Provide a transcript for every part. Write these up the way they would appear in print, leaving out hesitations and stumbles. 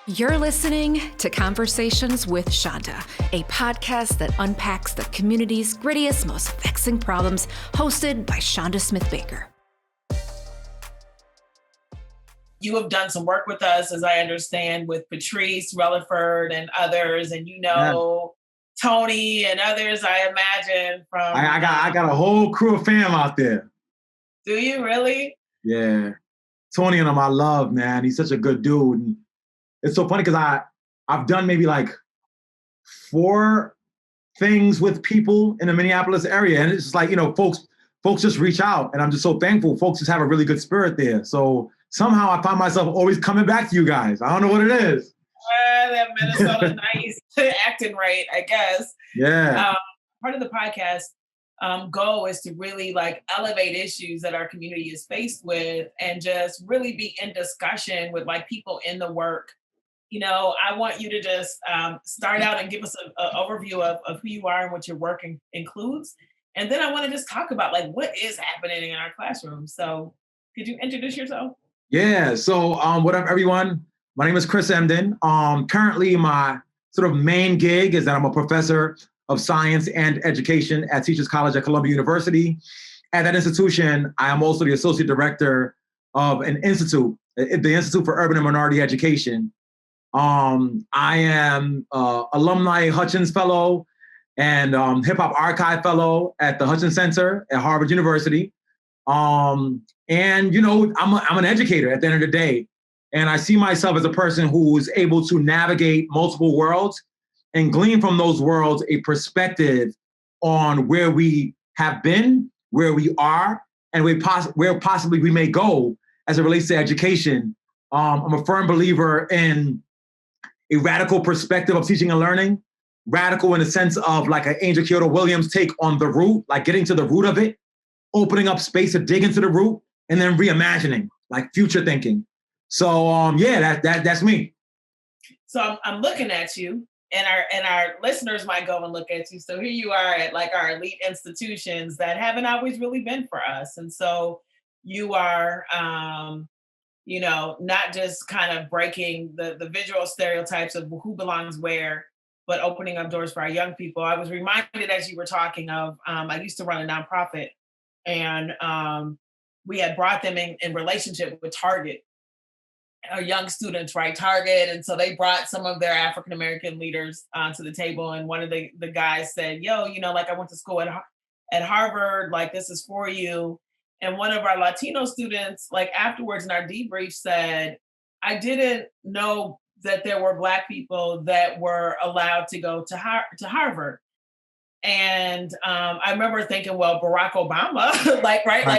You're listening to Conversations with Chanda, a podcast that unpacks the community's grittiest, most vexing problems, hosted by Chanda Smith Baker. You have done some work with us, as I understand, with Patrice Relaford and others, and Tony and others, I imagine. I got a whole crew of fam out there. Do you really? Yeah. Tony and him, I love, man. He's such a good dude. And it's so funny because I've done maybe like 4 things with people in the Minneapolis area. And it's just like, folks just reach out. And I'm just so thankful. Folks just have a really good spirit there. So somehow I find myself always coming back to you guys. I don't know what it is. That Minnesota nice acting right, I guess. Yeah. Part of the podcast goal is to really elevate issues that our community is faced with and just really be in discussion with people in the work. I want you to just start out and give us an overview of who you are and what your work includes. And then I want to just talk about what is happening in our classroom. So could you introduce yourself? Yeah. So what up, everyone? My name is Chris Emdin. Currently, my sort of main gig is that I'm a professor of science and education at Teachers College at Columbia University. At that institution, I am also the associate director of an institute, the Institute for Urban and Minority Education. I am alumni Hutchins Fellow and Hip Hop Archive Fellow at the Hutchins Center at Harvard University. I'm an educator at the end of the day. And I see myself as a person who is able to navigate multiple worlds and glean from those worlds a perspective on where we have been, where we are, and where possibly we may go as it relates to education. I'm a firm believer in a radical perspective of teaching and learning, radical in the sense of like an Angel Kyoto Williams take on the root, like getting to the root of it, opening up space to dig into the root, and then reimagining, like future thinking. So that's me. So I'm looking at you, and our listeners might go and look at you. So here you are at our elite institutions that haven't always really been for us. And so you are not just kind of breaking the visual stereotypes of who belongs where, but opening up doors for our young people. I was reminded as you were talking of, I used to run a nonprofit, and we had brought them in relationship with Target, our young students, right? Target. And so they brought some of their African-American leaders to the table. And one of the guys said, I went to school at Harvard, this is for you. And one of our Latino students, afterwards in our debrief said, I didn't know that there were Black people that were allowed to go to Harvard. And I remember thinking, well, Barack Obama,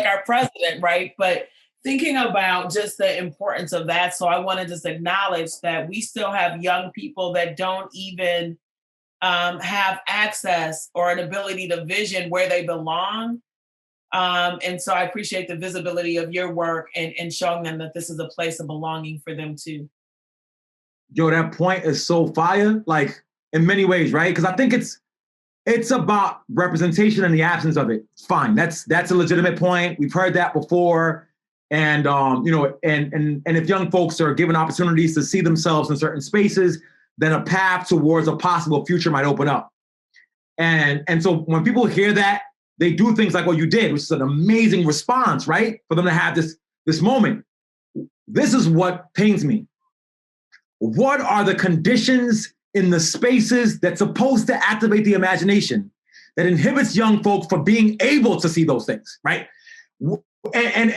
our president, right? But thinking about just the importance of that. So I want to just acknowledge that we still have young people that don't even have access or an ability to vision where they belong. And so I appreciate the visibility of your work and showing them that this is a place of belonging for them too. Yo, that point is so fire, in many ways, right? Because I think it's about representation in the absence of it. It's fine. That's a legitimate point. We've heard that before. And and if young folks are given opportunities to see themselves in certain spaces, then a path towards a possible future might open up. And so when people hear that, they do things like what you did, which is an amazing response, right? For them to have this moment. This is what pains me. What are the conditions in the spaces that's supposed to activate the imagination that inhibits young folks from being able to see those things, right? And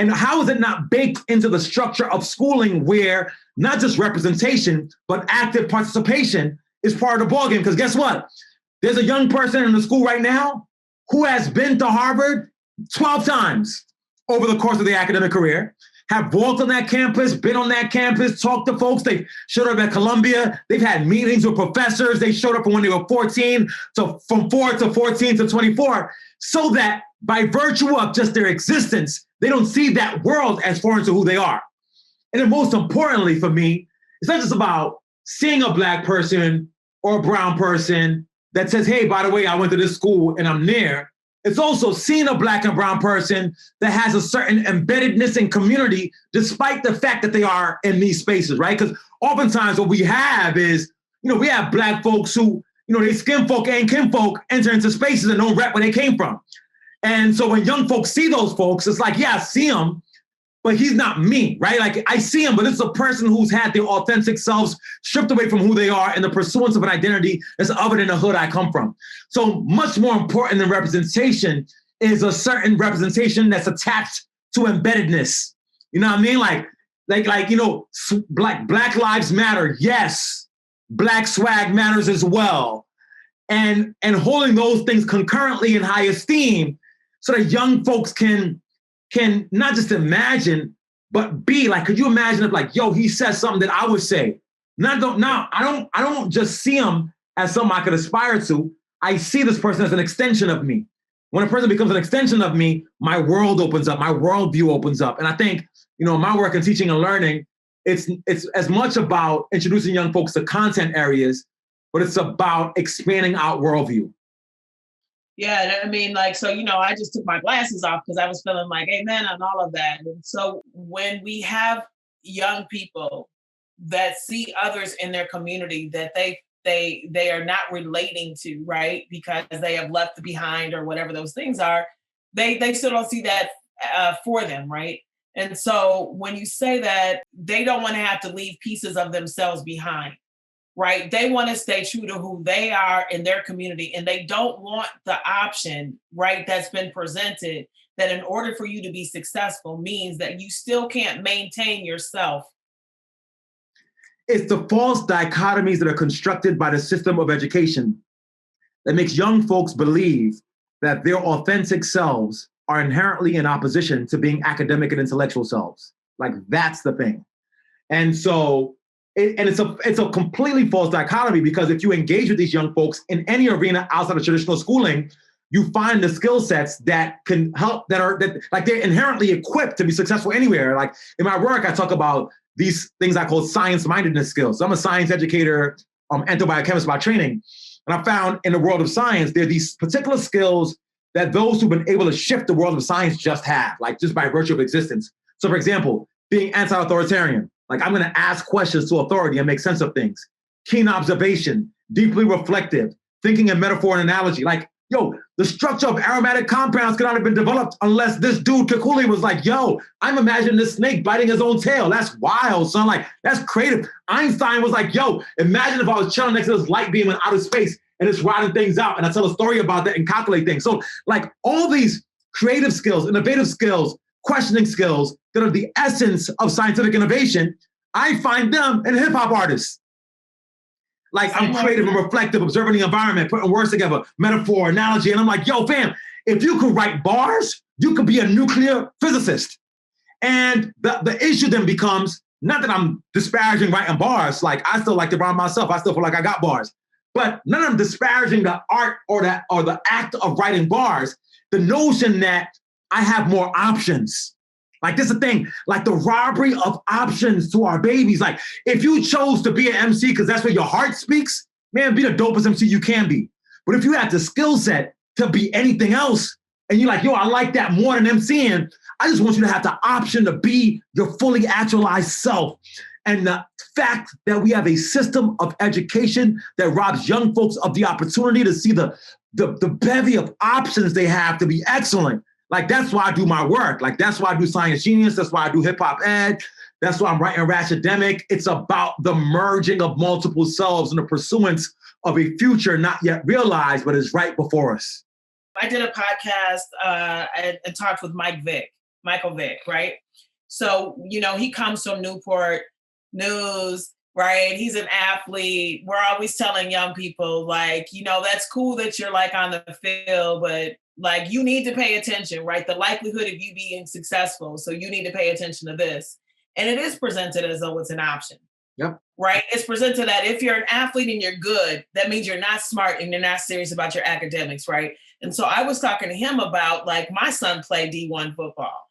how is it not baked into the structure of schooling where not just representation, but active participation is part of the ballgame? Because guess what? There's a young person in the school right now who has been to Harvard 12 times over the course of their academic career, have walked on that campus, been on that campus, talked to folks. They showed up at Columbia. They've had meetings with professors. They showed up from when they were 14, so from 4 to 14 to 24, so that by virtue of just their existence, they don't see that world as foreign to who they are. And then most importantly for me, it's not just about seeing a Black person or a brown person that says, hey, by the way, I went to this school and I'm near. it's also seeing a Black and brown person that has a certain embeddedness in community, despite the fact that they are in these spaces, right? Because oftentimes what we have is, we have Black folks who, they skin folk and kin folk enter into spaces and don't rep where they came from. And so when young folks see those folks, it's like, yeah, I see him, but he's not me, right? Like I see him, but it's a person who's had their authentic selves stripped away from who they are in the pursuance of an identity that's other than the hood I come from. So much more important than representation is a certain representation that's attached to embeddedness. You know what I mean? Black lives matter. Yes. Black swag matters as well. And holding those things concurrently in high esteem so that young folks can not just imagine, but be like, could you imagine if he says something that I would say? I don't just see him as something I could aspire to. I see this person as an extension of me. When a person becomes an extension of me, my world opens up, my worldview opens up. And I think, my work in teaching and learning, it's as much about introducing young folks to content areas, but it's about expanding out worldview. Yeah, I mean, I just took my glasses off because I was feeling like amen and all of that. And so when we have young people that see others in their community that they are not relating to, right, because they have left behind or whatever those things are, they still don't see that for them, right? And so when you say that, they don't want to have to leave pieces of themselves behind. Right? They want to stay true to who they are in their community. And they don't want the option, right, that's been presented that in order for you to be successful means that you still can't maintain yourself. It's the false dichotomies that are constructed by the system of education that makes young folks believe that their authentic selves are inherently in opposition to being academic and intellectual selves. That's the thing. And so it's a completely false dichotomy, because if you engage with these young folks in any arena outside of traditional schooling, you find the skill sets that can help, they're inherently equipped to be successful anywhere. Like in my work, I talk about these things I call science-mindedness skills. So I'm a science educator, entomobiochemist by training. And I found in the world of science, there are these particular skills that those who've been able to shift the world of science just have, just by virtue of existence. So for example, being anti-authoritarian. I'm going to ask questions to authority and make sense of things. Keen observation, deeply reflective, thinking in metaphor and analogy. The structure of aromatic compounds could not have been developed unless this dude Kekule was I'm imagining this snake biting his own tail. That's wild, son. That's creative. Einstein was imagine if I was chilling next to this light beam in outer space and it's riding things out, and I tell a story about that and calculate things. So all these creative skills, innovative skills, questioning skills that are the essence of scientific innovation, I find them in hip hop artists. I'm creative and reflective, observing the environment, putting words together, metaphor, analogy. And I'm yo, fam, if you could write bars, you could be a nuclear physicist. And the issue then becomes, not that I'm disparaging writing bars, I still like to rhyme myself. I still feel like I got bars. But none of them disparaging the art or the act of writing bars. The notion that I have more options. This is the thing, the robbery of options to our babies. If you chose to be an MC because that's where your heart speaks, man, be the dopest MC you can be. But if you have the skill set to be anything else, and you're I like that more than MCing, I just want you to have the option to be your fully actualized self. And the fact that we have a system of education that robs young folks of the opportunity to see the bevy of options they have to be excellent. That's why I do my work. That's why I do Science Genius. That's why I do Hip Hop Ed. That's why I'm writing Ratchetdemic. It's about the merging of multiple selves and the pursuance of a future not yet realized, but is right before us. I did a podcast and talked with Michael Vick, right? So, he comes from Newport News, right? He's an athlete. We're always telling young people, that's cool that you're on the field, but you need to pay attention, right? The likelihood of you being successful. So you need to pay attention to this. And it is presented as though it's an option. Yep. Right? It's presented that if you're an athlete and you're good, that means you're not smart and you're not serious about your academics, right? And so I was talking to him about my son played D1 football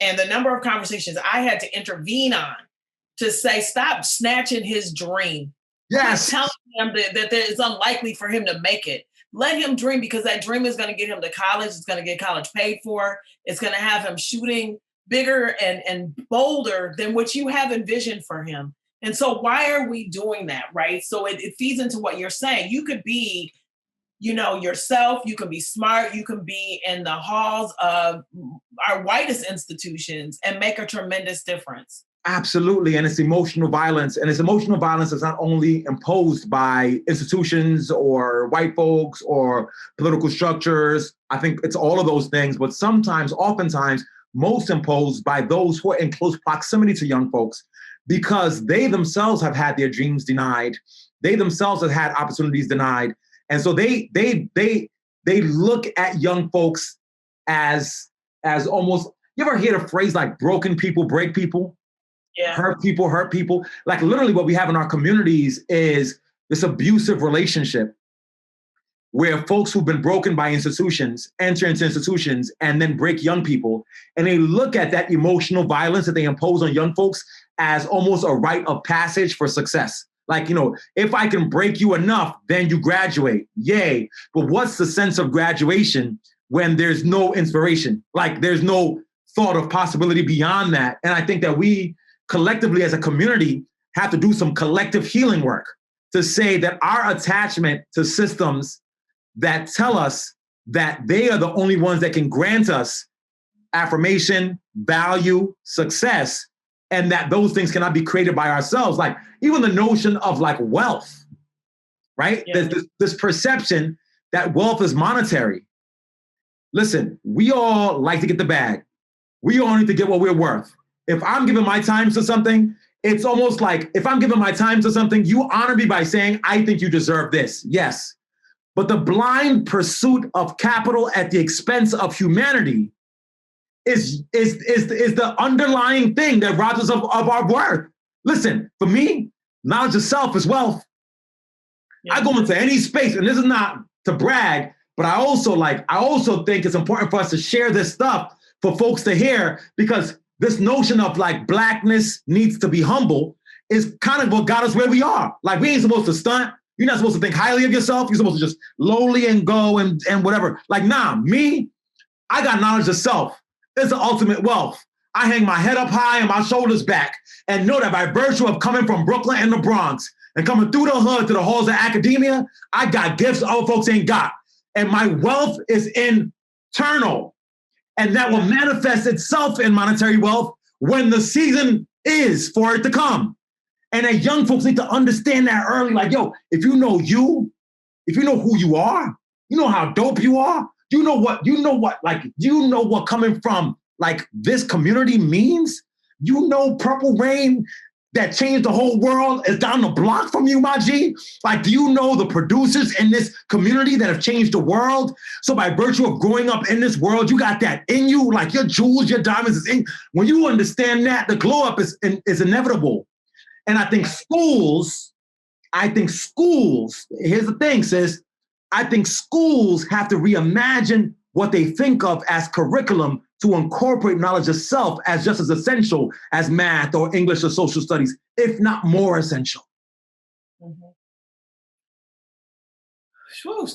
and the number of conversations I had to intervene on to say, stop snatching his dream. Yes. Telling him that it's unlikely for him to make it. let him dream, because that dream is going to get him to college. It's going to get college paid for. It's going to have him shooting bigger and bolder than what you have envisioned for him. And so why are we doing that, right? So it feeds into what you're saying. You could be, yourself, you can be smart, you can be in the halls of our whitest institutions and make a tremendous difference. Absolutely. And it's emotional violence. And it's emotional violence that's not only imposed by institutions or white folks or political structures. I think it's all of those things, but oftentimes, most imposed by those who are in close proximity to young folks, because they themselves have had their dreams denied. They themselves have had opportunities denied. And so they look at young folks as almost, you ever hear the phrase like broken people break people? Yeah. Hurt people. Like literally what we have in our communities is this abusive relationship where folks who've been broken by institutions enter into institutions and then break young people. And they look at that emotional violence that they impose on young folks as almost a rite of passage for success. Like, if I can break you enough, then you graduate. Yay. But what's the sense of graduation when there's no inspiration? Like there's no thought of possibility beyond that. And I think that we collectively as a community have to do some collective healing work to say that our attachment to systems that tell us that they are the only ones that can grant us affirmation, value, success, and that those things cannot be created by ourselves. Like even the notion of like wealth, right? Yeah. There's this perception that wealth is monetary. Listen, we all like to get the bag. We all need to get what we're worth. If I'm giving my time to something, it's almost like if I'm giving my time to something, you honor me by saying, I think you deserve this. Yes. But the blind pursuit of capital at the expense of humanity is the underlying thing that robs us of our worth. Listen, for me, knowledge of self is wealth. Yeah. I go into any space, and this is not to brag, but I also think it's important for us to share this stuff for folks to hear, because this notion of like blackness needs to be humble is kind of what got us where we are. Like we ain't supposed to stunt. You're not supposed to think highly of yourself. You're supposed to just lowly and go and whatever. Like, nah, I got knowledge of self. It's the ultimate wealth. I hang my head up high and my shoulders back and know that by virtue of coming from Brooklyn and the Bronx and coming through the hood to the halls of academia, I got gifts other folks ain't got. And my wealth is internal. And that will manifest itself in monetary wealth when the season is for it to come. And that young folks need to understand that early. Like, yo, if you know who you are, you know how dope you are, you know what coming from like this community means. Purple Rain that changed the whole world is down the block from you, my G. Like, do you know the producers in this community that have changed the world? So by virtue of growing up in this world, you got that in you, like your jewels, your diamonds is in. When you understand that, the glow up is inevitable. And I think schools, here's the thing, sis. I think schools have to reimagine what they think of as curriculum to incorporate knowledge of self as just as essential as math or English or social studies, if not more essential. Mm-hmm.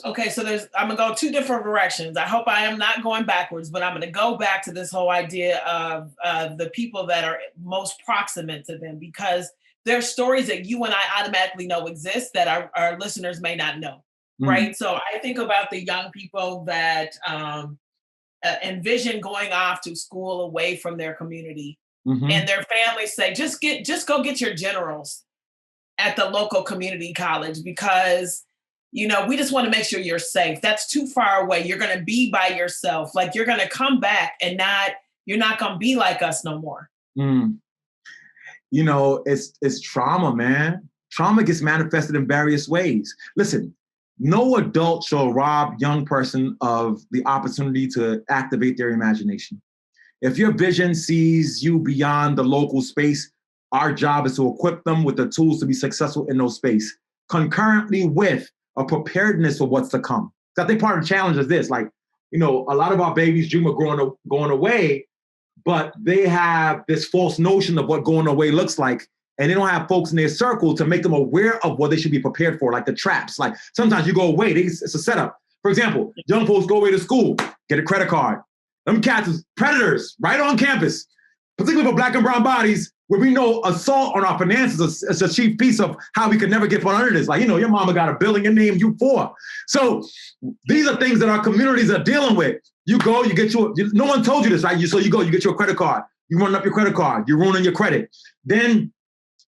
Okay, so I'm gonna go two different directions. I hope I am not going backwards, but I'm gonna go back to this whole idea of the people that are most proximate to them, because there's stories that you and I automatically know exist that our listeners may not know, right? So I think about the young people that envision going off to school away from their community, and their families say, just go get your generals at the local community college, because we just want to make sure you're safe. That's too far away. You're going to be by yourself. Like you're going to come back and you're not going to be like us no more. It's trauma, man. Trauma gets manifested in various ways. Listen, no adult shall rob young person of the opportunity to activate their imagination. If your vision sees you beyond the local space, our job is to equip them with the tools to be successful in those space, concurrently with a preparedness for what's to come. I think part of the challenge is this, like, a lot of our babies dream of going away, but they have this false notion of what going away looks like. And they don't have folks in their circle to make them aware of what they should be prepared for, like the traps. Like sometimes you go away, it's a setup. For example, young folks go away to school, get a credit card. Them cats is predators right on campus, particularly for Black and brown bodies, where we know assault on our finances is a chief piece of how we could never get put under this. Like, your mama got a bill in your name, you poor. So these are things that our communities are dealing with. You go, you get no one told you this, right? So you go, you get your credit card. You run up your credit card. You're ruining your credit. Then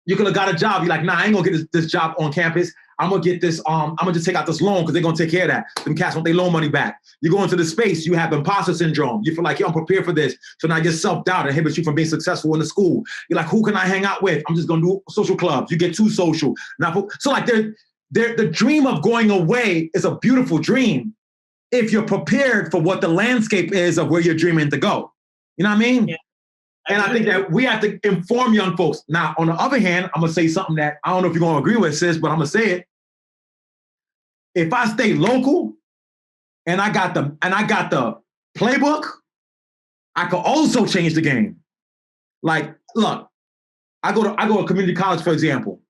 you could have got a job. You're like, nah, I ain't gonna get this job on campus. I'm gonna get this, I'm gonna just take out this loan because they're gonna take care of that. Them cats want their loan money back. You go into the space, you have imposter syndrome. You feel like, I'm prepared for this. So now your self-doubt inhibits you from being successful in the school. You're like, who can I hang out with? I'm just gonna do social clubs. You get too social. So like the dream of going away is a beautiful dream if you're prepared for what the landscape is of where you're dreaming to go. You know what I mean? Yeah. And I think that we have to inform young folks. Now, on the other hand, I'm gonna say something that I don't know if you're gonna agree with, sis, but I'm gonna say it. If I stay local and I got the playbook, I could also change the game. Like, look, I go to community college, for example.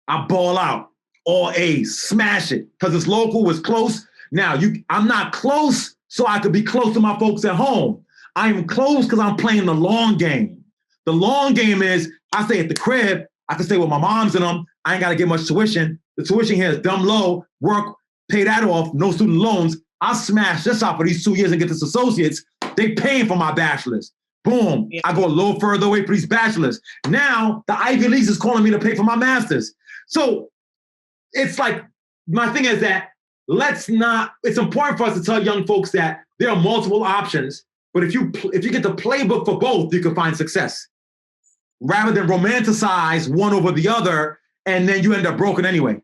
I ball out, all A's, smash it, because it's local, it's close. Now, I'm not close, so I could be close to my folks at home. I am close because I'm playing the long game. The long game is I stay at the crib. I can stay with my moms and them. I ain't got to get much tuition. The tuition here is dumb low. Work, pay that off. No student loans. I smash this out for these 2 years and get this associates. They paying for my bachelor's. Boom. Yeah. I go a little further away for these bachelors. Now the Ivy Leagues is calling me to pay for my master's. So it's like, my thing is that it's important for us to tell young folks that there are multiple options. But if you get the playbook for both, you can find success rather than romanticize one over the other, and then you end up broken anyway.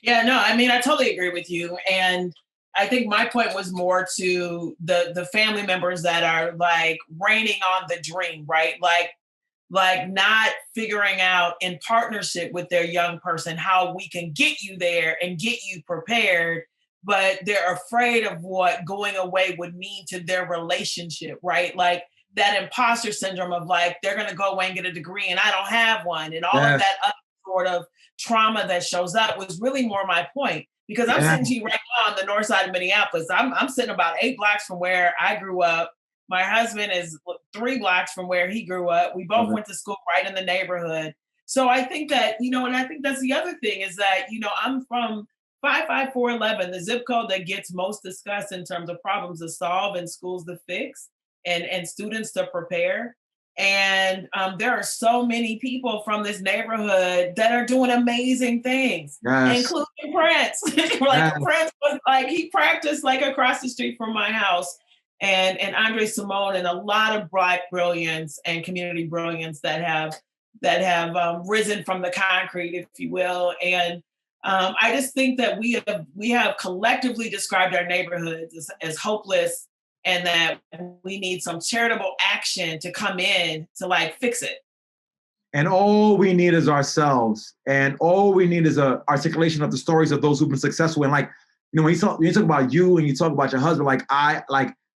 Yeah, no, I mean, I totally agree with you. And I think my point was more to the family members that are like raining on the dream, right? Like not figuring out in partnership with their young person how we can get you there and get you prepared, but they're afraid of what going away would mean to their relationship, right? Like that imposter syndrome of like, they're going to go away and get a degree and I don't have one. And all of that other sort of trauma that shows up was really more my point. Because I'm sitting to you right now on the north side of Minneapolis. I'm sitting about 8 blocks from where I grew up. My husband is 3 blocks from where he grew up. We both went to school right in the neighborhood. So I think that, and I think that's the other thing is that, I'm from 55411, the zip code that gets most discussed in terms of problems to solve and schools to fix and students to prepare. And there are so many people from this neighborhood that are doing amazing things, including Prince. Prince was like, he practiced like across the street from my house. And Andre Simone and a lot of Black brilliance and community brilliance that have risen from the concrete, if you will. And I just think that we have collectively described our neighborhoods as hopeless, and that we need some charitable action to come in to like fix it. And all we need is ourselves, and all we need is a articulation of the stories of those who've been successful. And like, when you talk about you and you talk about your husband,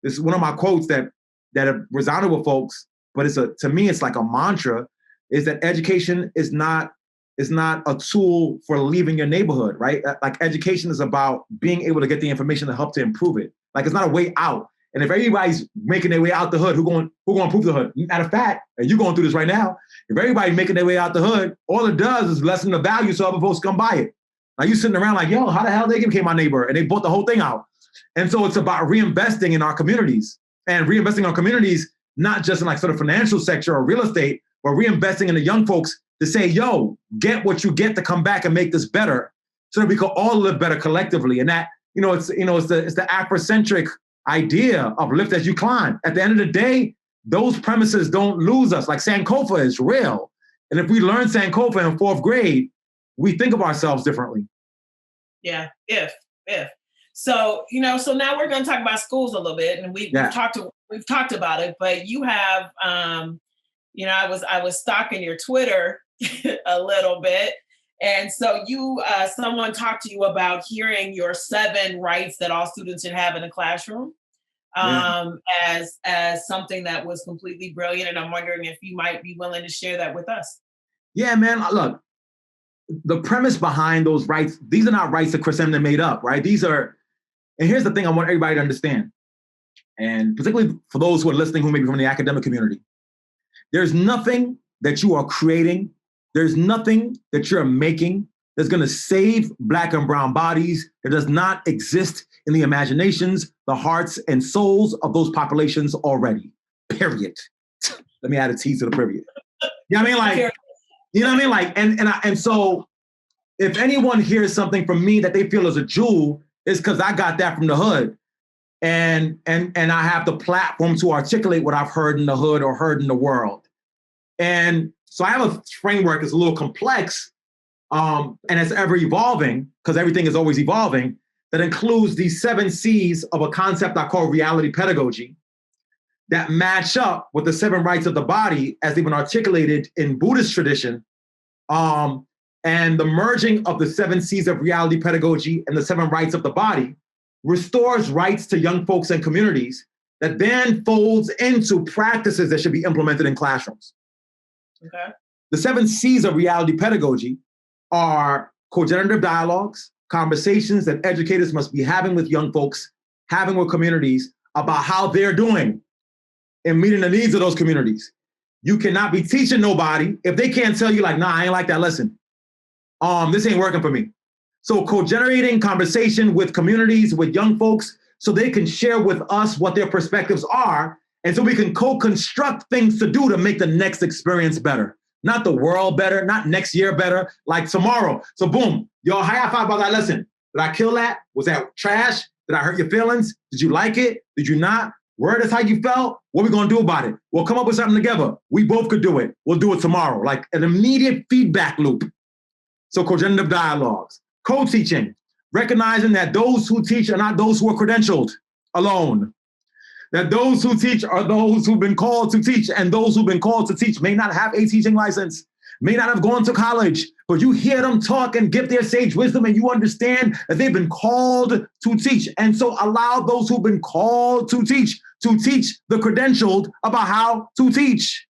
this is one of my quotes that have resounded with folks, but to me, it's like a mantra, is that education is not a tool for leaving your neighborhood, right? Like education is about being able to get the information to help to improve it. Like it's not a way out. And if everybody's making their way out the hood, who going to improve the hood? Matter of fact, and you're going through this right now, if everybody's making their way out the hood, all it does is lessen the value so other folks come buy it. Like you sitting around like, yo, how the hell they became my neighbor? And they bought the whole thing out. And so it's about reinvesting in our communities, and reinvesting in our communities, not just in like sort of financial sector or real estate, but reinvesting in the young folks to say, yo, get what you get to come back and make this better so that we can all live better collectively. And that, it's the Afrocentric idea of lift as you climb. At the end of the day, those premises don't lose us. Like Sankofa is real. And if we learn Sankofa in 4th grade, we think of ourselves differently. Yeah, if. So, so now we're going to talk about schools a little bit, and we've talked about it, but you have, I was stalking your Twitter a little bit. And so someone talked to you about hearing your 7 rights that all students should have in a classroom as something that was completely brilliant. And I'm wondering if you might be willing to share that with us. Yeah, man, look, the premise behind those rights, these are not rights that Chris Emdin made up, right? These are And here's the thing I want everybody to understand, and particularly for those who are listening who may be from the academic community, there's nothing that you are creating, there's nothing that you're making that's going to save Black and brown bodies that does not exist in the imaginations, the hearts, and souls of those populations already, period. Let me add a T to the period. You know what I mean? Like, you know what I mean? Like, and so if anyone hears something from me that they feel is a jewel, it's because I got that from the hood. And I have the platform to articulate what I've heard in the hood or heard in the world. And so I have a framework that's a little complex, and it's ever evolving, because everything is always evolving, that includes these 7 C's of a concept I call reality pedagogy that match up with the 7 rights of the body as they've been articulated in Buddhist tradition. And the merging of the 7 C's of reality pedagogy and the 7 rights of the body restores rights to young folks and communities that then folds into practices that should be implemented in classrooms. Okay. The 7 C's of reality pedagogy are co-generative dialogues, conversations that educators must be having with young folks, having with communities about how they're doing and meeting the needs of those communities. You cannot be teaching nobody if they can't tell you like, nah, I ain't like that lesson. This ain't working for me. So co-generating conversation with communities, with young folks, so they can share with us what their perspectives are, and so we can co-construct things to do to make the next experience better. Not the world better, not next year better, like tomorrow. So boom, y'all high five about that lesson. Did I kill that? Was that trash? Did I hurt your feelings? Did you like it? Did you not? Word is how you felt. What are we gonna do about it? We'll come up with something together. We both could do it. We'll do it tomorrow. Like an immediate feedback loop. So co-generative dialogues. Co-teaching, recognizing that those who teach are not those who are credentialed alone. That those who teach are those who've been called to teach, and those who've been called to teach may not have a teaching license, may not have gone to college, but you hear them talk and give their sage wisdom, and you understand that they've been called to teach. And so allow those who've been called to teach the credentialed about how to teach.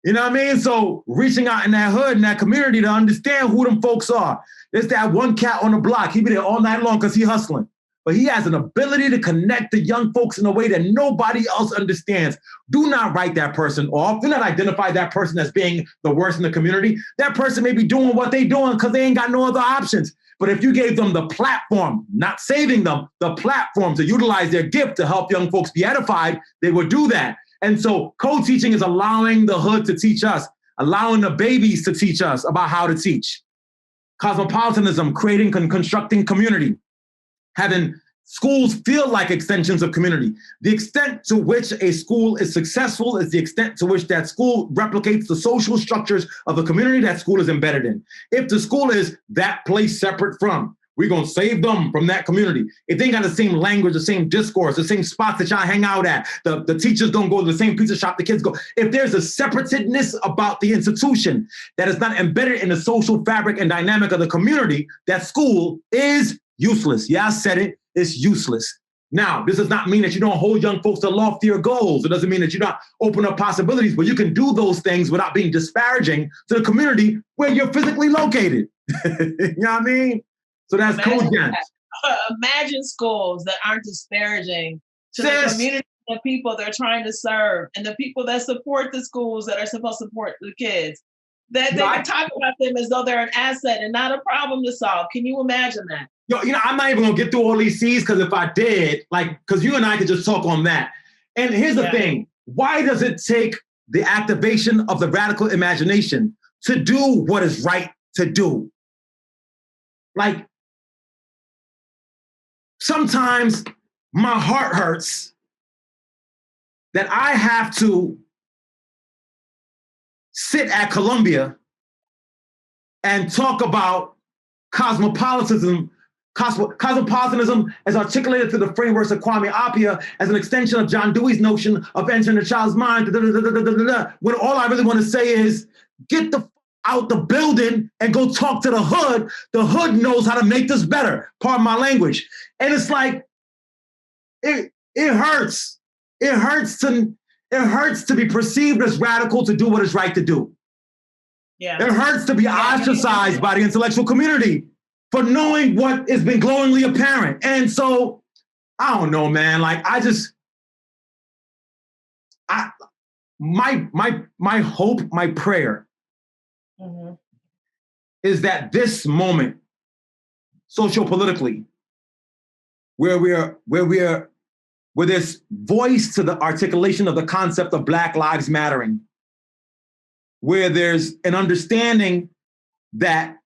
You know what I mean? So reaching out in that hood, in that community to understand who them folks are. There's that one cat on the block. He be there all night long because he hustling. But he has an ability to connect the young folks in a way that nobody else understands. Do not write that person off. Do not identify that person as being the worst in the community. That person may be doing what they're doing because they ain't got no other options. But if you gave them the platform, not saving them, the platform to utilize their gift to help young folks be edified, they would do that. And so co-teaching is allowing the hood to teach us, allowing the babies to teach us about how to teach. Cosmopolitanism, creating and constructing community. Having schools feel like extensions of community. The extent to which a school is successful is the extent to which that school replicates the social structures of the community that school is embedded in. If the school is that place separate from, we're going to save them from that community. If they ain't got the same language, the same discourse, the same spots that y'all hang out at, the teachers don't go to the same pizza shop the kids go. If there's a separatedness about the institution that is not embedded in the social fabric and dynamic of the community, that school is useless. Yeah, I said it. It's useless. Now, this does not mean that you don't hold young folks to loftier goals. It doesn't mean that you don't open up possibilities, but you can do those things without being disparaging to the community where you're physically located. You know what I mean? So that's co-gen. Imagine schools that aren't disparaging to the community, the people they're trying to serve, and the people that support the schools that are supposed to support the kids. That they can talk about them as though they're an asset and not a problem to solve. Can you imagine that? Yo, you know, I'm not even gonna get through all these C's, because if I did, like, because you and I could just talk on that. And here's the thing. Why does it take the activation of the radical imagination to do what is right to do? Like, sometimes my heart hurts that I have to sit at Columbia and talk about cosmopolitanism as articulated through the frameworks of Kwame Appiah as an extension of John Dewey's notion of entering a child's mind, when all I really want to say is, get the out the building and go talk to the hood. The hood knows how to make this better. Pardon my language. And it's like, it hurts. It hurts to be perceived as radical to do what is right to do. Yeah. It hurts to be ostracized by the intellectual community for knowing what has been glowingly apparent. And so I don't know, man. Like my hope, my prayer is that this moment, sociopolitically, where there's voice to the articulation of the concept of Black Lives Mattering, where there's an understanding that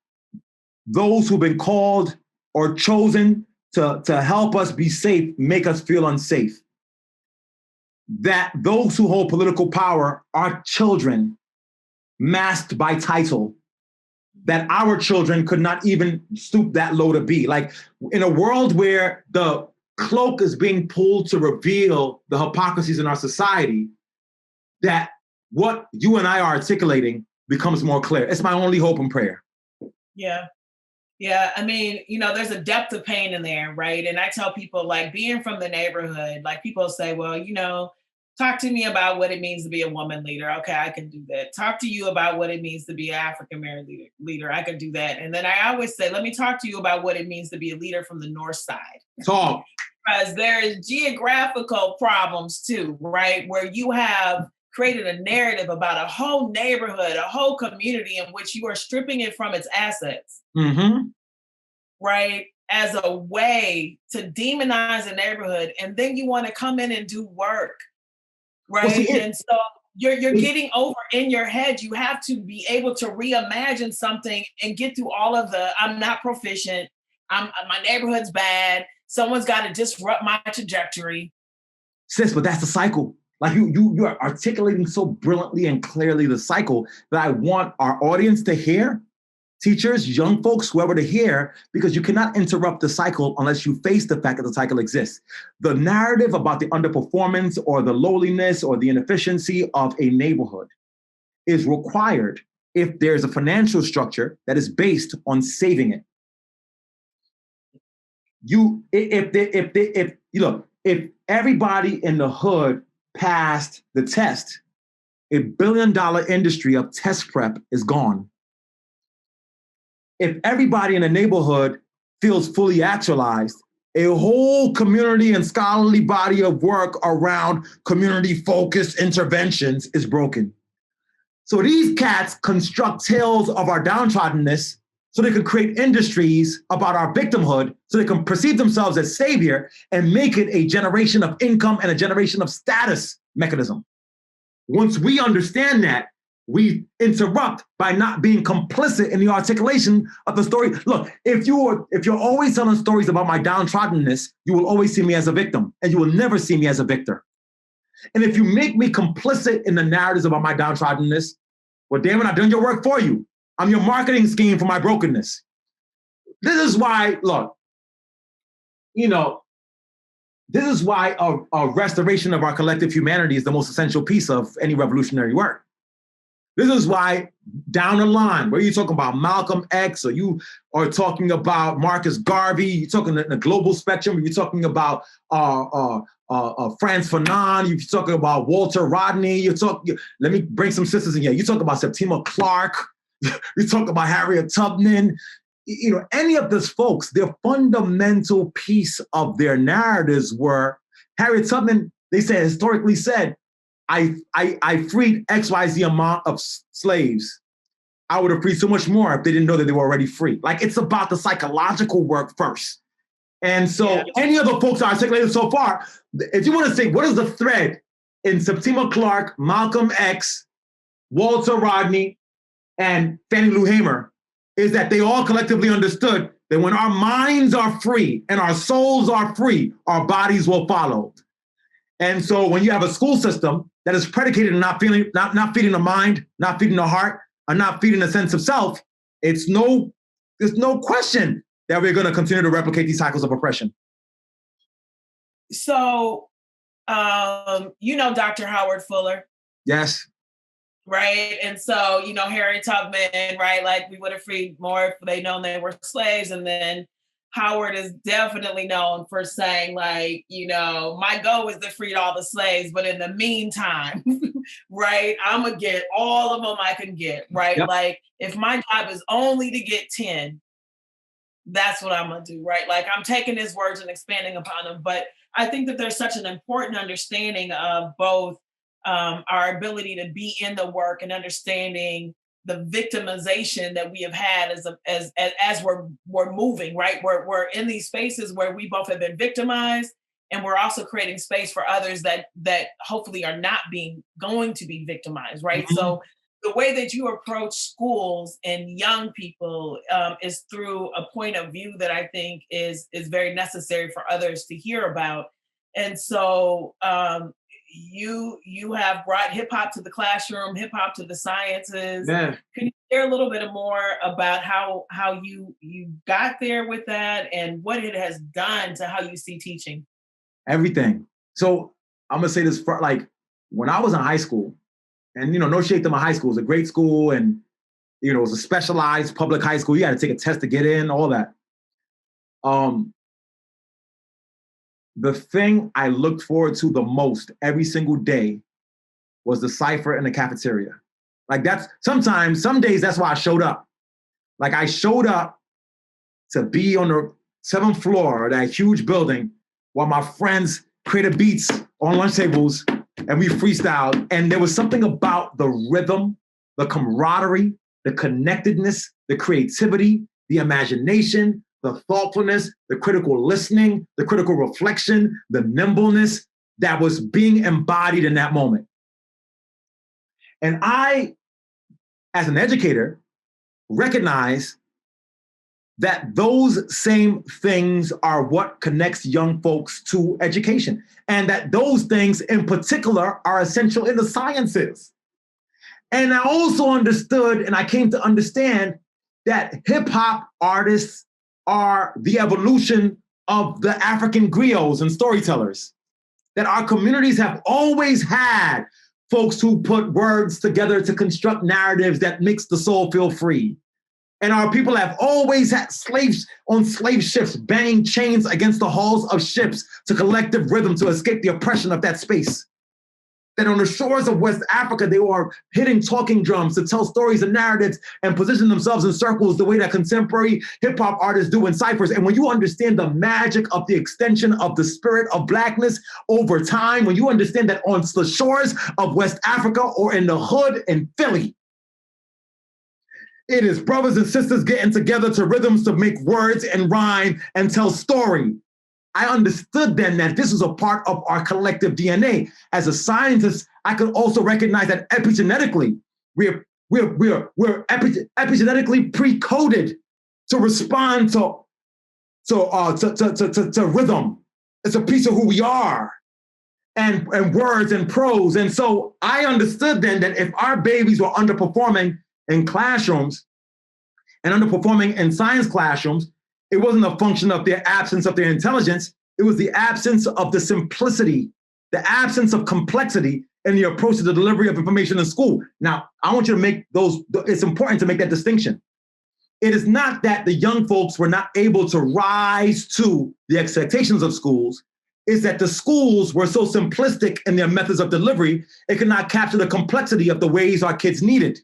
those who've been called or chosen to help us be safe make us feel unsafe. That those who hold political power are children masked by title, that our children could not even stoop that low to be. Like, in a world where the cloak is being pulled to reveal the hypocrisies in our society, that what you and I are articulating becomes more clear. It's my only hope and prayer. Yeah. Yeah. I mean, there's a depth of pain in there, right? And I tell people, like, being from the neighborhood, like, people say, well, talk to me about what it means to be a woman leader. Okay, I can do that. Talk to you about what it means to be an African-American leader. I can do that. And then I always say, let me talk to you about what it means to be a leader from the North Side. Talk. Because there is geographical problems too, right? Where you have created a narrative about a whole neighborhood, a whole community in which you are stripping it from its assets, right? As a way to demonize a neighborhood. And then you want to come in and do work. Right. Well, and so you're getting over in your head. You have to be able to reimagine something and get through all of the, I'm not proficient. My neighborhood's bad. Someone's got to disrupt my trajectory. Sis, but that's the cycle. Like you are articulating so brilliantly and clearly the cycle that I want our audience to hear, teachers, young folks, whoever to hear, because you cannot interrupt the cycle unless you face the fact that the cycle exists. The narrative about the underperformance or the lowliness or the inefficiency of a neighborhood is required if there's a financial structure that is based on saving it. If everybody in the hood passed the test, $1 billion industry of test prep is gone. If everybody in a neighborhood feels fully actualized, a whole community and scholarly body of work around community-focused interventions is broken. So these cats construct tales of our downtroddenness so they can create industries about our victimhood, so they can perceive themselves as savior and make it a generation of income and a generation of status mechanism. Once we understand that, we interrupt by not being complicit in the articulation of the story. Look, if you're always telling stories about my downtroddenness, you will always see me as a victim, and you will never see me as a victor. And if you make me complicit in the narratives about my downtroddenness, well, damn it, I've done your work for you. I'm your marketing scheme for my brokenness. This is why, look, this is why a restoration of our collective humanity is the most essential piece of any revolutionary work. This is why down the line, where you're talking about Malcolm X, or you are talking about Marcus Garvey, you're talking in the global spectrum, you're talking about Franz Fanon, you're talking about Walter Rodney, let me bring some sisters in here. You talk about Septima Clark, you talk about Harriet Tubman, any of those folks, their fundamental piece of their narratives were, Harriet Tubman, they said, historically said, I freed XYZ amount of slaves. I would have freed so much more if they didn't know that they were already free. Like, it's about the psychological work first. And so any of the folks I articulated so far, if you want to say, what is the thread in Septima Clark, Malcolm X, Walter Rodney, and Fannie Lou Hamer, is that they all collectively understood that when our minds are free and our souls are free, our bodies will follow. And so when you have a school system that is predicated on not feeding the mind, not feeding the heart, and not feeding a sense of self, there's no question that we're going to continue to replicate these cycles of oppression. So, Dr. Howard Fuller? Yes. Right. And so, Harriet Tubman, right? Like, we would have freed more if they'd known they were slaves. And then Howard is definitely known for saying, like, my goal is to free all the slaves, but in the meantime, right, I'm going to get all of them I can get, right? Yep. Like, if my job is only to get 10, That's what I'm gonna do, right? Like I'm taking his words and expanding upon them. But I think that there's such an important understanding of both our ability to be in the work and understanding the victimization that we have had as we're moving, right? We're in these spaces where we both have been victimized, and we're also creating space for others that hopefully are not going to be victimized, right? Mhm. So the way that you approach schools and young people is through a point of view that I think is very necessary for others to hear about. And so you have brought hip hop to the classroom, hip hop to the sciences. Yeah, Can you share a little bit more about how you got there with that and what it has done to how you see teaching? everything. So I'm gonna say this for like when I was in high school, and no shade to my high school, it was a great school, and it was a specialized public high school. You had to take a test to get in, all that. Um, the thing I looked forward to the most every single day was the cipher in the cafeteria. Like that's some days that's why I showed up. Like I showed up to be on the 7th floor of that huge building while my friends created beats on lunch tables and we freestyled. And there was something about the rhythm, the camaraderie, the connectedness, the creativity, the imagination, the thoughtfulness, the critical listening, the critical reflection, the nimbleness that was being embodied in that moment. And I, as an educator, recognize that those same things are what connects young folks to education, and that those things in particular are essential in the sciences. And I also understood, and I came to understand, that hip hop artists are the evolution of the African griots and storytellers, that our communities have always had folks who put words together to construct narratives that makes the soul feel free. And our people have always had slaves on slave ships banging chains against the hulls of ships to collective rhythm to escape the oppression of that space. That on the shores of West Africa, they were hitting talking drums to tell stories and narratives and position themselves in circles the way that contemporary hip hop artists do in ciphers. And when you understand the magic of the extension of the spirit of Blackness over time, when you understand that on the shores of West Africa or in the hood in Philly, it is brothers and sisters getting together to rhythms to make words and rhyme and tell story. I understood then that this was a part of our collective DNA. As a scientist, I could also recognize that epigenetically, we're epigenetically pre-coded to respond to rhythm. It's a piece of who we are, and words and prose. And so I understood then that if our babies were underperforming in classrooms and underperforming in science classrooms, it wasn't a function of their absence of their intelligence. It was the absence of the simplicity, the absence of complexity in the approach to the delivery of information in school. Now, I want you to make it's important to make that distinction. It is not that the young folks were not able to rise to the expectations of schools. It's that the schools were so simplistic in their methods of delivery, it could not capture the complexity of the ways our kids needed.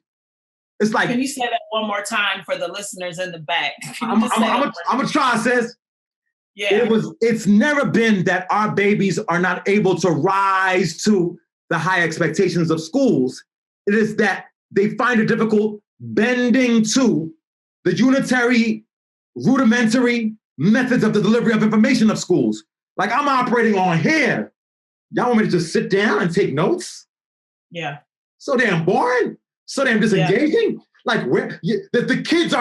It's like, can you say that one more time for the listeners in the back? I'm gonna try, sis. Yeah. It's never been that our babies are not able to rise to the high expectations of schools. It is that they find it difficult bending to the unitary, rudimentary methods of the delivery of information of schools. Like I'm operating on here. Y'all want me to just sit down and take notes? Yeah. So damn boring. So damn disengaging. Yeah. Like the kids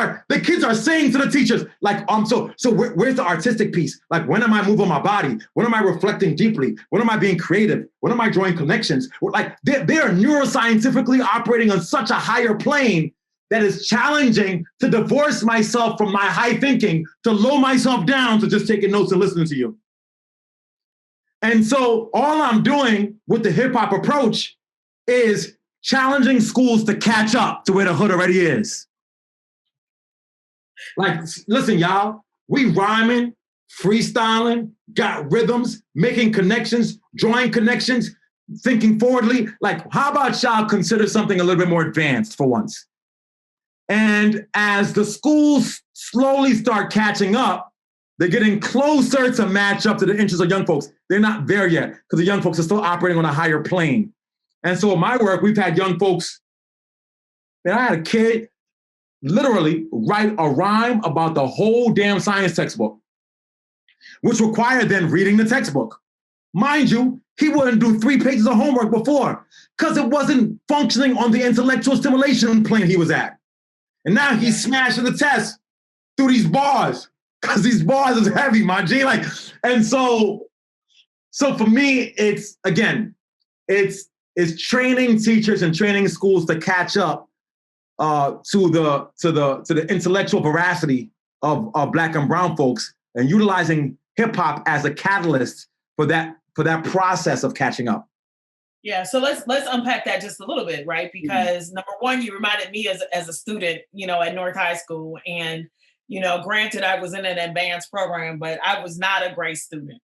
are saying to the teachers, like, so where's the artistic piece? Like, when am I moving my body? When am I reflecting deeply? When am I being creative? When am I drawing connections? Like they are neuroscientifically operating on such a higher plane that is challenging to divorce myself from my high thinking, to low myself down to just taking notes and listening to you. And so all I'm doing with the hip hop approach is challenging schools to catch up to where the hood already is. Like, listen, y'all, we rhyming, freestyling, got rhythms, making connections, drawing connections, thinking forwardly. Like, how about y'all consider something a little bit more advanced for once? And as the schools slowly start catching up, they're getting closer to match up to the interests of young folks. They're not there yet because the young folks are still operating on a higher plane. And so in my work, we've had young folks, and I had a kid literally write a rhyme about the whole damn science textbook, which required then reading the textbook. Mind you, he wouldn't do 3 pages of homework before because it wasn't functioning on the intellectual stimulation plane he was at. And now he's smashing the test through these bars because these bars is heavy, my G. And so for me, it's training teachers and training schools to catch up to the intellectual veracity of Black and brown folks, and utilizing hip hop as a catalyst for that process of catching up. Yeah, so let's unpack that just a little bit, right? Because number one, you reminded me as a student, at North High School, and granted, I was in an advanced program, but I was not a great student,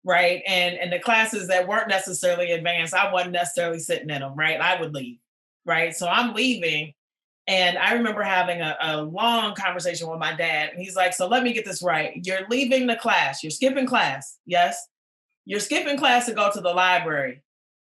right? And the classes that weren't necessarily advanced, I wasn't necessarily sitting in them, right? I would leave, right? So I'm leaving, and I remember having a long conversation with my dad, and he's like, "So let me get this right. You're leaving the class. You're skipping class, yes? You're skipping class to go to the library."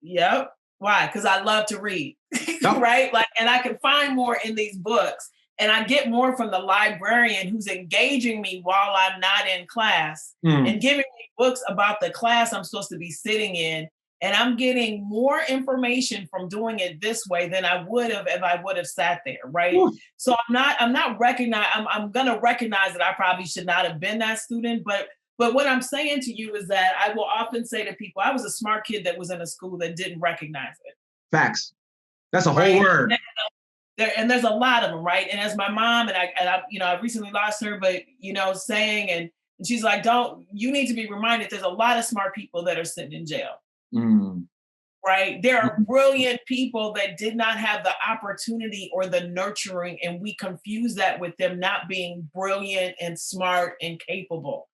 Yep. Why? Because I love to read, right? And I can find more in these books, and I get more from the librarian who's engaging me while I'm not in class and giving me books about the class I'm supposed to be sitting in. And I'm getting more information from doing it this way than I would have if I would have sat there, right? So I'm going to recognize that I probably should not have been that student, but what I'm saying to you is that I will often say to people, I was a smart kid that was in a school that didn't recognize it. Facts. That's a whole word. And there's a lot of them, right? And as my mom, and I recently lost her, but saying, and she's like, you need to be reminded there's a lot of smart people that are sitting in jail. Right? There are brilliant people that did not have the opportunity or the nurturing, and we confuse that with them not being brilliant and smart and capable.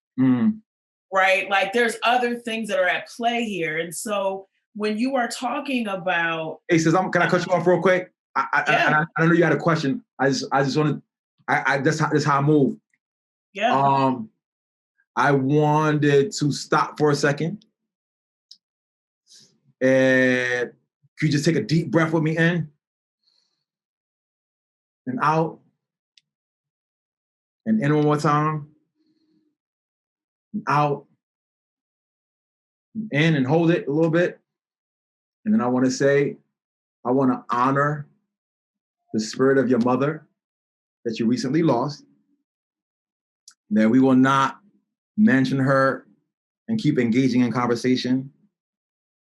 Right? Like there's other things that are at play here. And so when you are talking about... Hey, sis, can I cut you off real quick? I know you had a question. I just want to, that's how I move. Yeah. I wanted to stop for a second. And could you just take a deep breath with me in and out and in one more time? Out, in, and hold it a little bit. And then I want to say, I want to honor the spirit of your mother that you recently lost, that we will not mention her and keep engaging in conversation,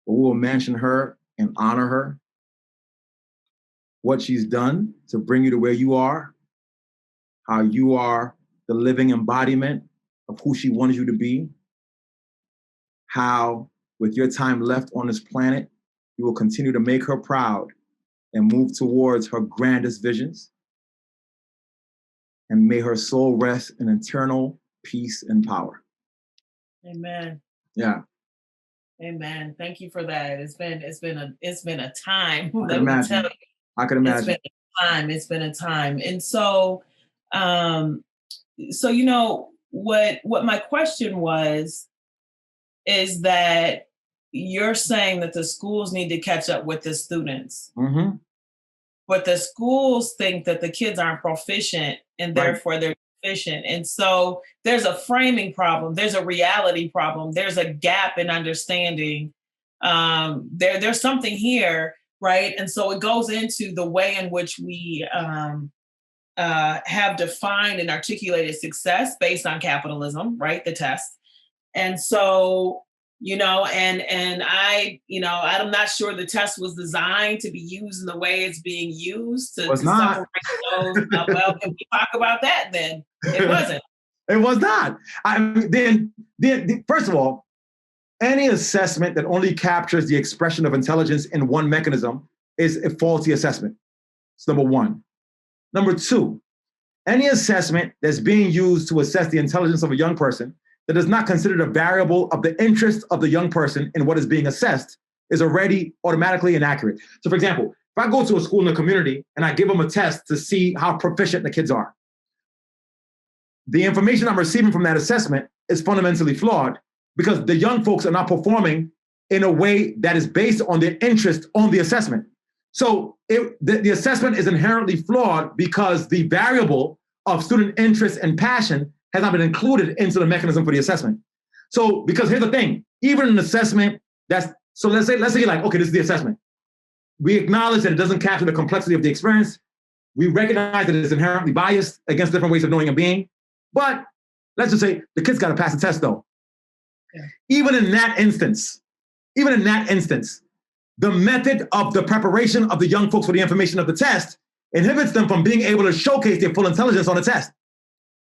but we will mention her and honor her, what she's done to bring you to where you are, how you are the living embodiment of who she wanted you to be, how with your time left on this planet, you will continue to make her proud and move towards her grandest visions. And may her soul rest in eternal peace and power. Amen. Yeah. Amen. Thank you for that. It's been a time. I can imagine. It's been a time. And so what my question was is that you're saying that the schools need to catch up with the students, but the schools think that the kids aren't proficient and therefore they're deficient. And so there's a framing problem. There's a reality problem. There's a gap in understanding. There's something here, right? And so it goes into the way in which we have defined and articulated success based on capitalism, right? The test. And so, and I'm not sure the test was designed to be used in the way it's being used to separate those. Well, can we talk about that then? It wasn't. It was not. Then, first of all, any assessment that only captures the expression of intelligence in one mechanism is a faulty assessment. It's number one. Number two, any assessment that's being used to assess the intelligence of a young person that does not consider the variable of the interest of the young person in what is being assessed is already automatically inaccurate. So for example, If I go to a school in the community and I give them a test to see how proficient the kids are, the information I'm receiving from that assessment is fundamentally flawed because the young folks are not performing in a way that is based on their interest on the assessment. So the assessment is inherently flawed because the variable of student interest and passion has not been included into the mechanism for the assessment. So, because here's the thing, even an assessment let's say you're like, okay, this is the assessment. We acknowledge that it doesn't capture the complexity of the experience. We recognize that it's inherently biased against different ways of knowing and being. But let's just say the kid's got to pass the test though. Yeah. Even in that instance, the method of the preparation of the young folks for the information of the test inhibits them from being able to showcase their full intelligence on the test.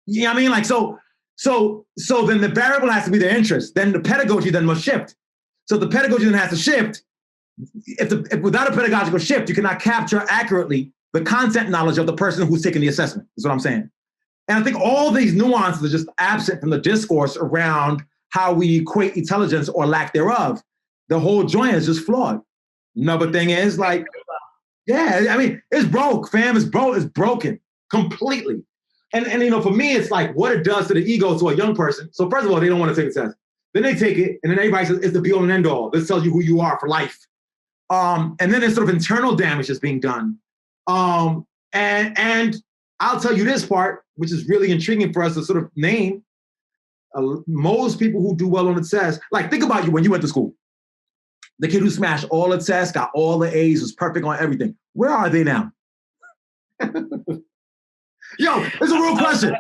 You know what I mean? Like, so then the variable has to be their interest. Then the pedagogy then must shift. So the pedagogy then has to shift. If without a pedagogical shift, you cannot capture accurately the content knowledge of the person who's taking the assessment, is what I'm saying. And I think all these nuances are just absent from the discourse around how we equate intelligence or lack thereof. The whole joint is just flawed. Another thing is like, yeah, I mean, it's broke, fam. It's broken completely. And for me, it's like what it does to the ego to a young person. So first of all, they don't want to take the test. Then they take it, and then everybody says it's the be all and end all. This tells you who you are for life. And then there's sort of internal damage that's being done. And I'll tell you this part, which is really intriguing for us to sort of name. Most people who do well on the test, like think about you when you went to school. The kid who smashed all the tests, got all the A's, was perfect on everything. Where are they now? Yo, it's a real question.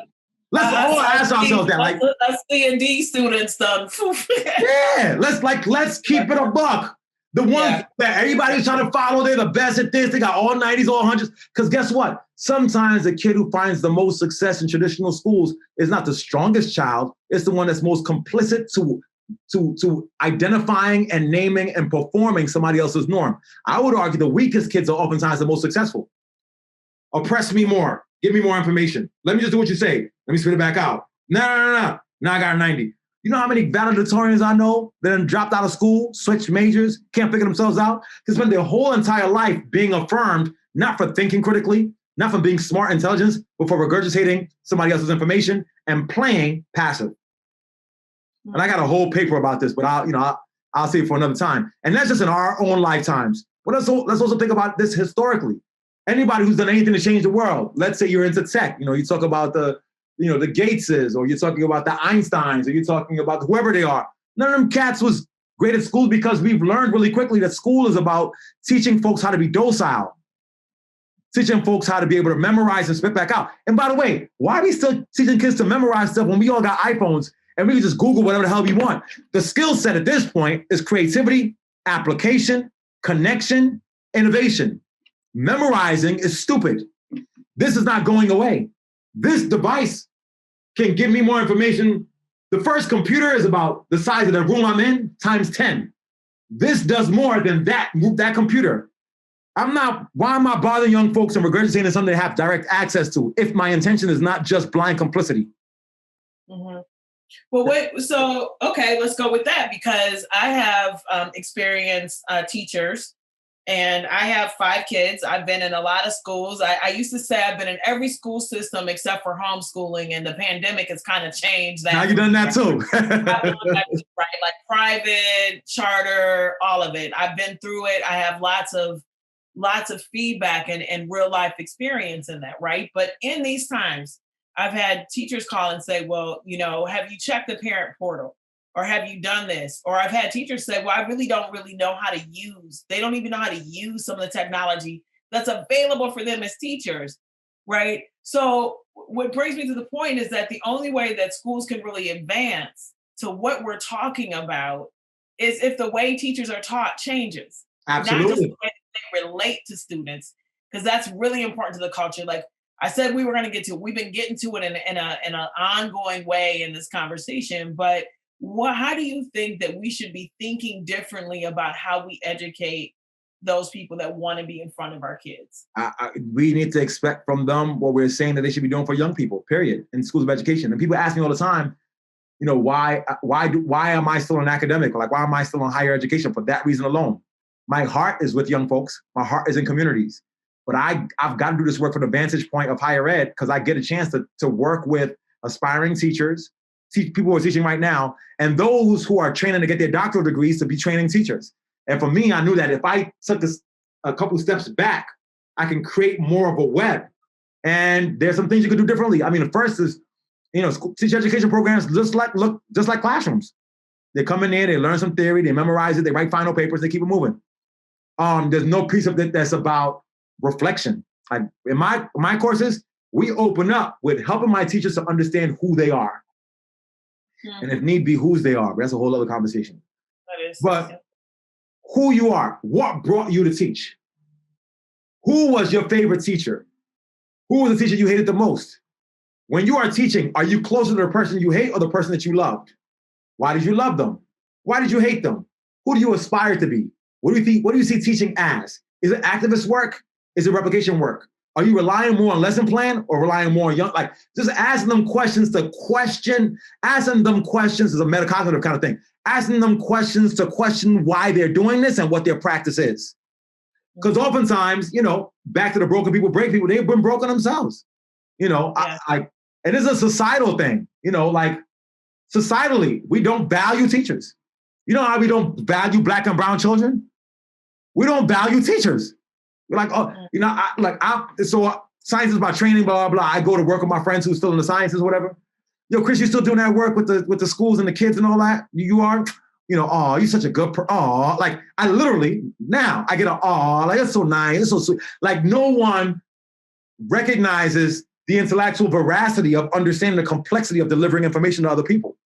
Let's all ask ourselves that. Like, let's C&D students done. Yeah, let's keep it a buck. The ones that everybody's trying to follow, they're the best at this. They got all 90s, all 100s. Because guess what? Sometimes the kid who finds the most success in traditional schools is not the strongest child. It's the one that's most complicit to identifying and naming and performing somebody else's norm. I would argue the weakest kids are oftentimes the most successful. Oppress me more. Give me more information. Let me just do what you say. Let me spit it back out. No. Now I got a 90. You know how many valedictorians I know that have dropped out of school, switched majors, can't figure themselves out? They spend their whole entire life being affirmed, not for thinking critically, not for being smart intelligence, but for regurgitating somebody else's information and playing passive. And I got a whole paper about this, but I'll save it for another time. And that's just in our own lifetimes. But let's also think about this historically. Anybody who's done anything to change the world, let's say you're into tech, you talk about the Gateses, or you're talking about the Einsteins, or you're talking about whoever they are. None of them cats was great at school because we've learned really quickly that school is about teaching folks how to be docile, teaching folks how to be able to memorize and spit back out. And by the way, why are we still teaching kids to memorize stuff when we all got iPhones and we can just Google whatever the hell we want? The skill set at this point is creativity, application, connection, innovation. Memorizing is stupid. This is not going away. This device can give me more information. The first computer is about the size of the room I'm in times 10. This does more than that computer. Why am I bothering young folks and regurgitating something they have direct access to if my intention is not just blind complicity? Mm-hmm. Well, let's go with that, because I have experienced teachers. And I have 5 kids. I've been in a lot of schools. I used to say I've been in every school system except for homeschooling, and the pandemic has kind of changed that. Now you've done that too. Right, like private, charter, all of it. I've been through it. I have lots of feedback and real life experience in that, right? But in these times, I've had teachers call and say, well, have you checked the parent portal? Or have you done this? Or I've had teachers say, well, I really don't know how to use. They don't even know how to use some of the technology that's available for them as teachers, right? So what brings me to the point is that the only way that schools can really advance to what we're talking about is if the way teachers are taught changes. Absolutely. Not just the way they relate to students, because that's really important to the culture. Like I said, we were going to get to it. We've been getting to it in an ongoing way in this conversation, but how do you think that we should be thinking differently about how we educate those people that want to be in front of our kids? We need to expect from them what we're saying that they should be doing for young people, period, in schools of education. And people ask me all the time, why am I still an academic? Like, why am I still in higher education? For that reason alone. My heart is with young folks. My heart is in communities. But I've got to do this work from the vantage point of higher ed because I get a chance to work with aspiring teachers, people who are teaching right now, and those who are training to get their doctoral degrees to be training teachers. And for me, I knew that if I took a couple steps back, I can create more of a web. And there's some things you can do differently. I mean, the first is, teacher education programs just like classrooms. They come in there, they learn some theory, they memorize it, they write final papers, they keep it moving. There's no piece of it that's about reflection. In my courses, we open up with helping my teachers to understand who they are. Mm-hmm. And if need be, whose they are. But that's a whole other conversation. That is. But who you are, what brought you to teach? Who was your favorite teacher? Who was the teacher you hated the most? When you are teaching, are you closer to the person you hate or the person that you loved? Why did you love them? Why did you hate them? Who do you aspire to be? What do you see teaching as? Is it activist work? Is it replication work? Are you relying more on lesson plan or relying more on just asking them questions to question, asking them questions is a metacognitive kind of thing. Asking them questions to question why they're doing this and what their practice is. Because oftentimes, back to the broken people, break people, they've been broken themselves. Yeah. And it's a societal thing, societally, we don't value teachers. You know how we don't value Black and brown children? We don't value teachers. We're like, so science is about training, blah, blah, blah. I go to work with my friends who's still in the sciences or whatever. Yo, Chris, you still doing that work with the schools and the kids and all that? You are? You're such a good I literally, now I get that's so nice, it's so sweet. Like no one recognizes the intellectual veracity of understanding the complexity of delivering information to other people.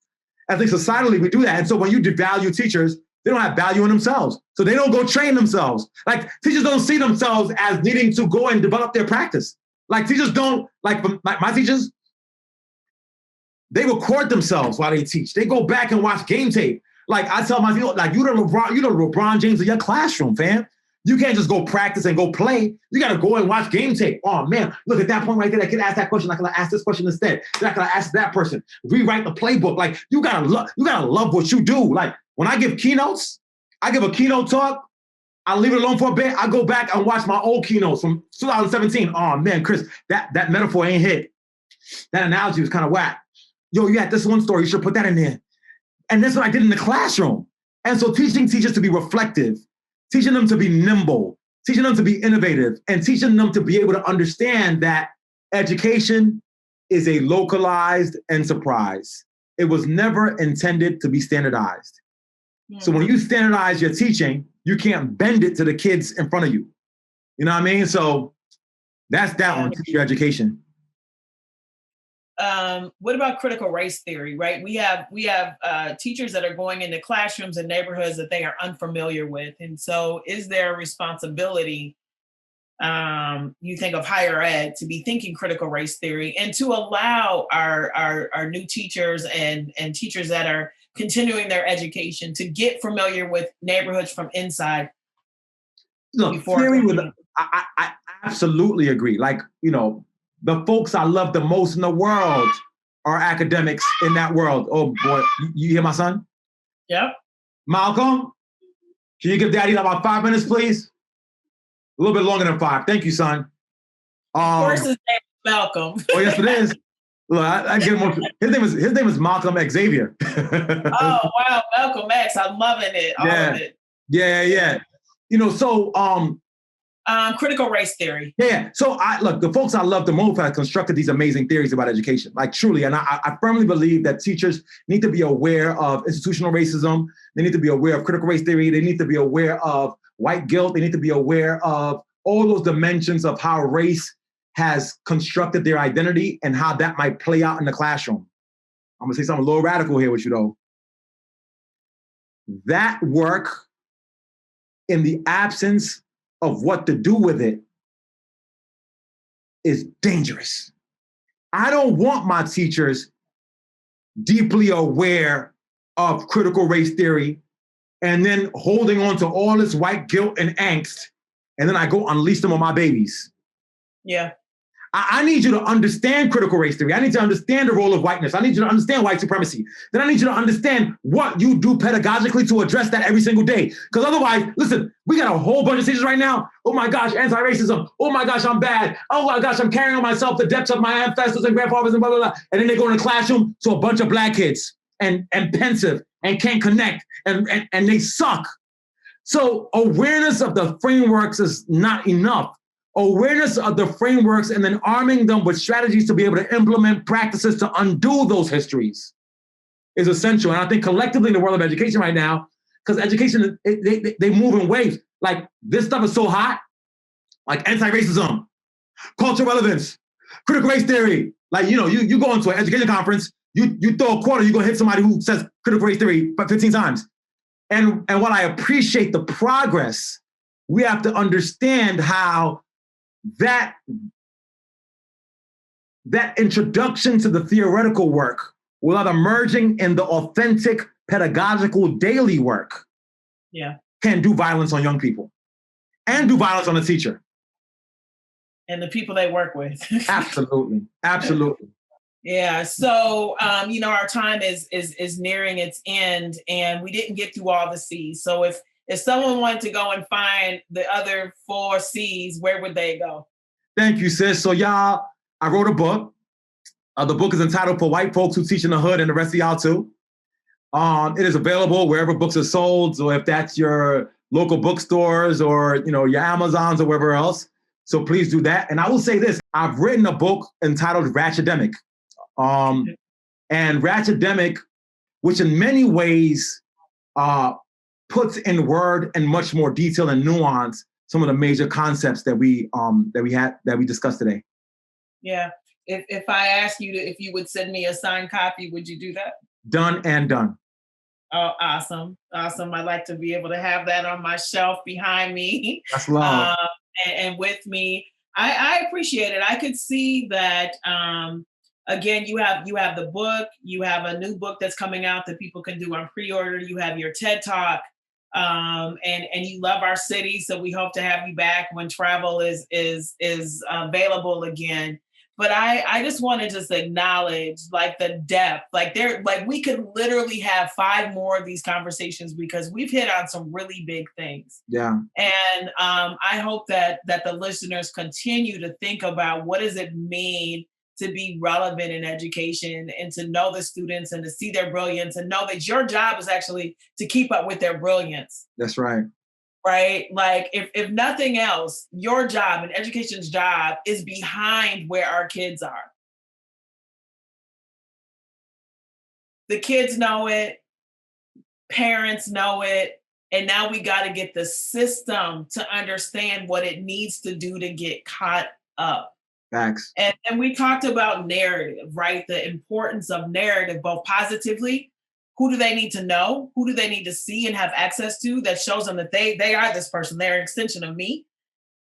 I think societally we do that. And so when you devalue teachers, they don't have value in themselves. So they don't go train themselves. Like teachers don't see themselves as needing to go and develop their practice. Like teachers don't, my teachers, they record themselves while they teach. They go back and watch game tape. Like I tell my people, you're the LeBron James of your classroom, fam. You can't just go practice and go play. You got to go and watch game tape. Oh man, look at that point right there. I could ask that question. I could ask this question instead. Then I could ask that person. Rewrite the playbook. Like you gotta love what you do. Like when I give keynotes, I give a keynote talk. I leave it alone for a bit. I go back and watch my old keynotes from 2017. Oh man, Chris, that metaphor ain't hit. That analogy was kind of whack. Yo, you had this one story. You should put that in there. And that's what I did in the classroom. And so teaching teachers to be reflective, teaching them to be nimble, teaching them to be innovative, and teaching them to be able to understand that education is a localized enterprise. It was never intended to be standardized. Yeah. So when you standardize your teaching, you can't bend it to the kids in front of you. You know what I mean? So that's that one, teacher education. What about critical race theory, right? We have teachers that are going into classrooms and neighborhoods that they are unfamiliar with. And so is there a responsibility, you think, of higher ed to be thinking critical race theory and to allow our new teachers and teachers that are continuing their education to get familiar with neighborhoods from inside? Look, I absolutely agree. The folks I love the most in the world are academics in that world. Oh boy, you hear my son? Yep. Malcolm, can you give Daddy about 5 minutes, please? A little bit longer than 5. Thank you, son. Of course, his name is Malcolm. Oh yes, it is. Look, I give him. His name is Malcolm Xavier. Oh wow, Malcolm X! I'm loving it. All of it. Yeah. Critical race theory. Yeah. So the folks I love the most have constructed these amazing theories about education, truly. And I firmly believe that teachers need to be aware of institutional racism. They need to be aware of critical race theory. They need to be aware of white guilt. They need to be aware of all those dimensions of how race has constructed their identity and how that might play out in the classroom. I'm gonna say something a little radical here with you though. That work, in the absence of what to do with it, is dangerous. I don't want my teachers deeply aware of critical race theory and then holding on to all this white guilt and angst, and then I go unleash them on my babies. Yeah. I need you to understand critical race theory. I need you to understand the role of whiteness. I need you to understand white supremacy. Then I need you to understand what you do pedagogically to address that every single day. Because otherwise, listen, we got a whole bunch of teachers right now. Oh my gosh, anti-racism. Oh my gosh, I'm bad. Oh my gosh, I'm carrying on myself the depths of my ancestors and grandfathers and blah, blah, blah. And then they go in the classroom to a bunch of black kids and pensive and can't connect and they suck. So awareness of the frameworks is not enough. Awareness of the frameworks and then arming them with strategies to be able to implement practices to undo those histories is essential. And I think collectively in the world of education right now, because education, they move in waves. Like this stuff is so hot, like anti-racism, cultural relevance, critical race theory. Like, you go into an education conference, you throw a quarter, you're gonna hit somebody who says critical race theory 15 times. And while I appreciate the progress, we have to understand how that introduction to the theoretical work without emerging in the authentic pedagogical daily work can do violence on young people and do violence on the teacher. And the people they work with. Absolutely. Absolutely. Yeah. So, our time is nearing its end and we didn't get through all the C's. So if someone wanted to go and find the other 4 C's, where would they go? Thank you, sis. So y'all, I wrote a book. The book is entitled For White Folks Who Teach in the Hood and the Rest of y'all too. It is available wherever books are sold. So if that's your local bookstores or, your Amazons or wherever else. So please do that. And I will say this, I've written a book entitled Ratchetdemic. And Ratchetdemic, which in many ways puts in word and much more detail and nuance some of the major concepts that we discussed today. Yeah. If I asked you if you would send me a signed copy, would you do that? Done and done. Oh, awesome. Awesome. I'd like to be able to have that on my shelf behind me. That's love. And with me. I appreciate it. I could see that, again, you have the book, you have a new book that's coming out that people can do on pre-order. You have your TED Talk, and you love our city. So we hope to have you back when travel is available again. But I just want to acknowledge like the depth, we could literally have 5 more of these conversations because we've hit on some really big things. Yeah. And I hope that the listeners continue to think about what does it mean to be relevant in education and to know the students and to see their brilliance and know that your job is actually to keep up with their brilliance. That's right. Right? Like if nothing else, your job and education's job is behind where our kids are. The kids know it, parents know it, and now we got to get the system to understand what it needs to do to get caught up. Facts. And we talked about narrative, right? The importance of narrative, both positively. Who do they need to know? Who do they need to see and have access to that shows them that they are this person, they're an extension of me.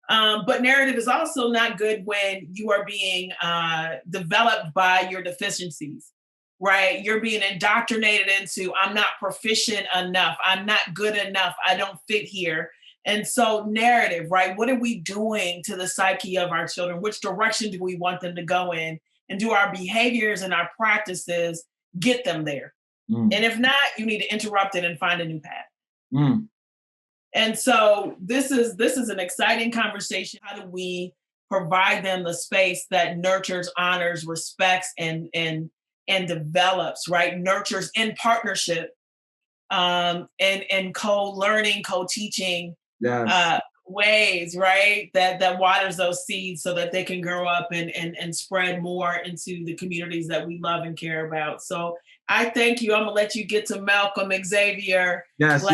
But narrative is also not good when you are being developed by your deficiencies, right? You're being indoctrinated into, I'm not proficient enough. I'm not good enough. I don't fit here. And so narrative, right? What are we doing to the psyche of our children? Which direction do we want them to go in? And do our behaviors and our practices get them there? And if not, you need to interrupt it and find a new path. And so this is an exciting conversation. How do we provide them the space that nurtures, honors, respects, and develops, right? Nurtures in partnership, and co-learning, co-teaching ways, right? That waters those seeds so that they can grow up and spread more into the communities that we love and care about. So I thank you. I'm gonna let you get to Malcolm, Xavier. Yes.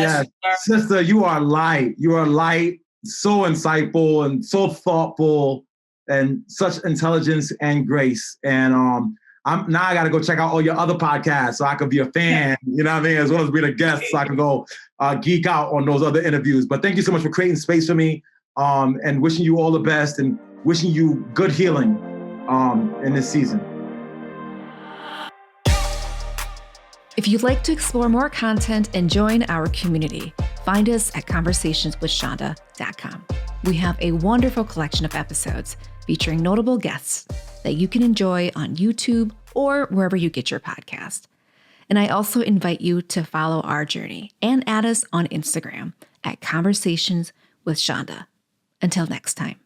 Sister, you are light. You are light, so insightful and so thoughtful and such intelligence and grace. And I gotta go check out all your other podcasts so I could be a fan, you know what I mean? As well as being a guest so I can go geek out on those other interviews. But thank you so much for creating space for me, and wishing you all the best and wishing you good healing in this season. If you'd like to explore more content and join our community, find us at conversationswithshonda.com. We have a wonderful collection of episodes featuring notable guests that you can enjoy on YouTube or wherever you get your podcast. And I also invite you to follow our journey and add us on Instagram at Conversations with Chanda. Until next time.